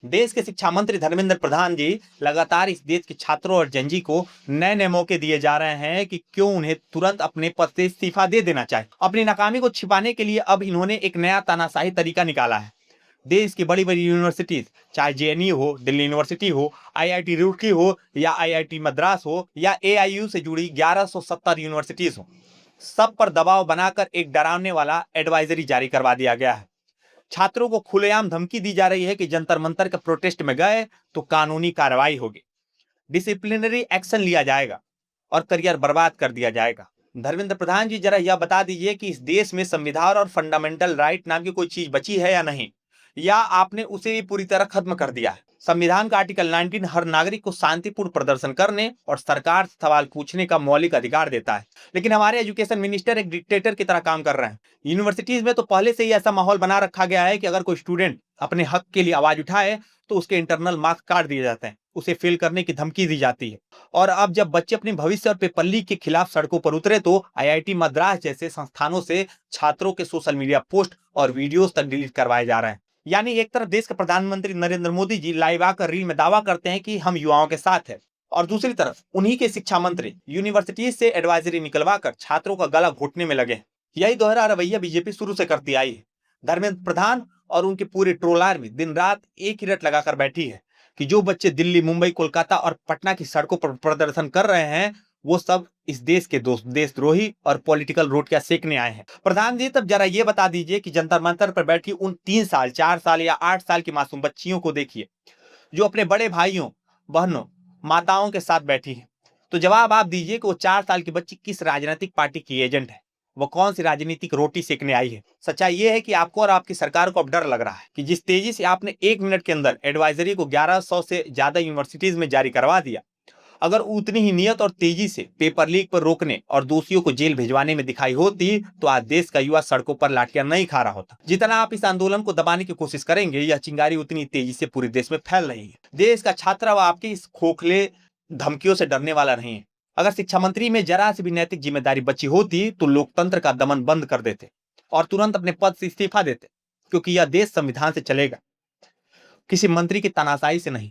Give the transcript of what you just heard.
देश के शिक्षा मंत्री धर्मेंद्र प्रधान जी लगातार इस देश के छात्रों और जनजी को नए नए मौके दिए जा रहे हैं कि क्यों उन्हें तुरंत अपने पद से इस्तीफा दे देना चाहिए। अपनी नाकामी को छिपाने के लिए अब इन्होंने एक नया तानाशाही तरीका निकाला है। देश की बड़ी बड़ी यूनिवर्सिटीज, चाहे जेएनयू हो, दिल्ली यूनिवर्सिटी हो, आईआईटी रुड़की हो या आईआईटी मद्रास हो या एआईयू से जुड़ी 1170 यूनिवर्सिटीज हो, सब पर दबाव बनाकर एक डरावने वाला एडवाइजरी जारी करवा दिया गया है। छात्रों को खुलेआम धमकी दी जा रही है कि जंतर मंतर के प्रोटेस्ट में गए तो कानूनी कार्रवाई होगी, डिसिप्लिनरी एक्शन लिया जाएगा और करियर बर्बाद कर दिया जाएगा। धर्मेंद्र प्रधान जी, जरा यह बता दीजिए कि इस देश में संविधान और फंडामेंटल राइट नाम की कोई चीज बची है या नहीं, या आपने उसे पूरी तरह खत्म कर दिया है। संविधान का आर्टिकल 19 हर नागरिक को शांतिपूर्ण प्रदर्शन करने और सरकार से सवाल पूछने का मौलिक अधिकार देता है, लेकिन हमारे एजुकेशन मिनिस्टर एक डिक्टेटर की तरह काम कर रहे हैं। यूनिवर्सिटीज में तो पहले से ही ऐसा माहौल बना रखा गया है कि अगर कोई स्टूडेंट अपने हक के लिए आवाज उठाए तो उसके इंटरनल मार्क्स काट दिए जाते हैं, उसे फेल करने की धमकी दी जाती है। और अब जब बच्चे अपने भविष्य और पेपर लीक के खिलाफ सड़कों पर उतरे तो आईआईटी मद्रास जैसे संस्थानों से छात्रों के सोशल मीडिया पोस्ट और वीडियोस तक डिलीट करवाए जा रहे हैं। यानी एक तरफ देश के प्रधानमंत्री नरेंद्र मोदी जी लाइव आकर रील में दावा करते हैं कि हम युवाओं के साथ हैं, और दूसरी तरफ उन्हीं के शिक्षा मंत्री यूनिवर्सिटीज से एडवाइजरी निकलवाकर छात्रों का गला घोटने में लगे हैं। यही दोहरा रवैया बीजेपी शुरू से करती आई है। धर्मेंद्र प्रधान और उनके पूरे ट्रोल आर्मी दिन रात एक ही रट लगाकर बैठी है कि जो बच्चे दिल्ली, मुंबई, कोलकाता और पटना की सड़कों पर प्रदर्शन कर रहे हैं वो सब इस देश के दोस्त, देशद्रोही और पॉलिटिकल रोटियां सेकने आए हैं। प्रधान जी, तब जरा ये बता दीजिए कि जंतर मंतर पर बैठी उन 3 साल, 4 साल या 8 साल की मासूम बच्चियों को देखिए जो अपने बड़े भाइयों, बहनों, माताओं के साथ बैठी है। तो जवाब आप दीजिए कि वो 4 साल की बच्ची किस राजनीतिक पार्टी की एजेंट है, वो कौन सी राजनीतिक रोटी सेकने आई है। सच्चाई ये है कि आपको और आपकी सरकार को अब डर लग रहा है कि जिस तेजी से आपने 1 मिनट के अंदर एडवाइजरी को 1100 से ज्यादा यूनिवर्सिटीज में जारी करवा दिया, अगर उतनी ही नियत और तेजी से पेपर लीक पर रोकने और दोषियों को जेल भिजवाने में दिखाई होती तो आज देश का युवा सड़कों पर लाठियां नहीं खा रहा होता। जितना आप इस आंदोलन को दबाने की कोशिश करेंगे, यह चिंगारी उतनी तेजी से पूरे देश में फैल रही है। देश का छात्र अब आपकी इस खोखले धमकियों से डरने वाला नहीं है। अगर शिक्षा मंत्री में जरा सी भी नैतिक जिम्मेदारी बची होती तो लोकतंत्र का दमन बंद कर देते और तुरंत अपने पद से इस्तीफा देते, क्योंकि यह देश संविधान से चलेगा, किसी मंत्री की तानाशाही से नहीं।